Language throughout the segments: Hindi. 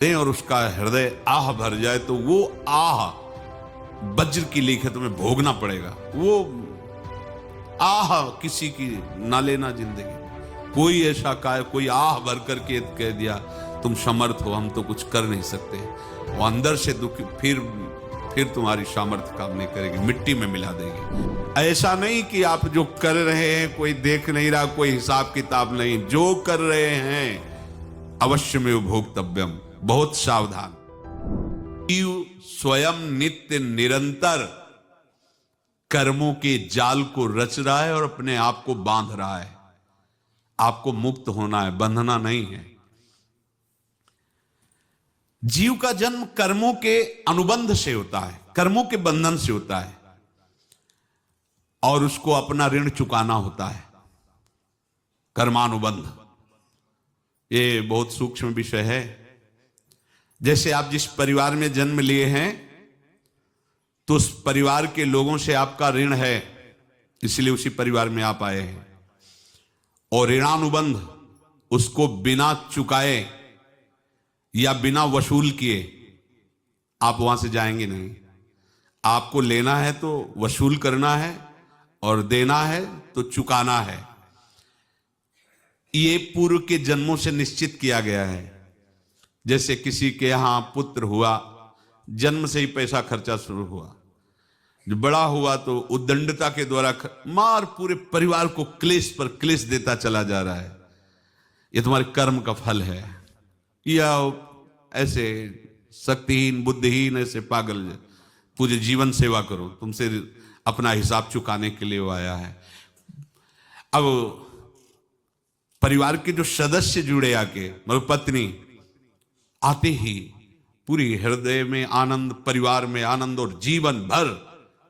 दें और उसका हृदय आह भर जाए तो वो आह वज्र की लीक है, तुम्हें भोगना पड़ेगा। वो आह किसी की ना लेना जिंदगी। कोई ऐसा कोई आह भर करके कह दिया तुम समर्थ हो, हम तो कुछ कर नहीं सकते, वो अंदर से दुखी, फिर तुम्हारी सामर्थ्य काम नहीं करेगी, मिट्टी में मिला देगी। ऐसा नहीं कि आप जो कर रहे हैं कोई देख नहीं रहा, कोई हिसाब किताब नहीं, जो कर रहे हैं अवश्य में भोक्तव्यम, बहुत सावधान। स्वयं नित्य निरंतर कर्मों के जाल को रच रहा है और अपने आप को बांध रहा है। आपको मुक्त होना है, बंधना नहीं है। जीव का जन्म कर्मों के अनुबंध से होता है, कर्मों के बंधन से होता है, और उसको अपना ऋण चुकाना होता है। कर्मानुबंध ये बहुत सूक्ष्म विषय है। जैसे आप जिस परिवार में जन्म लिए हैं तो उस परिवार के लोगों से आपका ऋण है, इसलिए उसी परिवार में आप आए हैं, और ऋणानुबंध उसको बिना चुकाए या बिना वसूल किए आप वहां से जाएंगे नहीं। आपको लेना है तो वसूल करना है, और देना है तो चुकाना है। ये पूर्व के जन्मों से निश्चित किया गया है। जैसे किसी के यहां पुत्र हुआ, जन्म से ही पैसा खर्चा शुरू हुआ, जो बड़ा हुआ तो उद्दंडता के द्वारा मार पूरे परिवार को क्लेश पर क्लेश देता चला जा रहा है। ये तुम्हारे कर्म का फल है। या ऐसे शक्तिहीन बुद्धिहीन ऐसे पागल पूरे जीवन सेवा करो, तुमसे अपना हिसाब चुकाने के लिए वो आया है। अब परिवार के जो सदस्य जुड़े आके, मतलब पत्नी आते ही पूरी हृदय में आनंद, परिवार में आनंद, और जीवन भर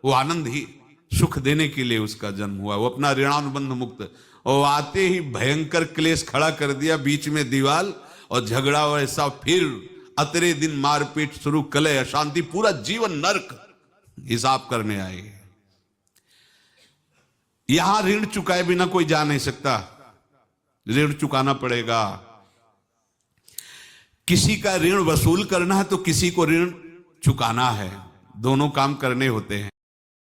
वो आनंद ही सुख देने के लिए उसका जन्म हुआ। वो अपना ऋणानुबंध मुक्त, और आते ही भयंकर क्लेश खड़ा कर दिया, बीच में दीवाल और झगड़ा और ऐसा, फिर अतरे दिन मारपीट शुरू, कलह अशांति, पूरा जीवन नरक हिसाब करने आए। यहां ऋण चुकाए बिना कोई जा नहीं सकता, ऋण चुकाना पड़ेगा। किसी का ऋण वसूल करना है तो किसी को ऋण चुकाना है, दोनों काम करने होते हैं।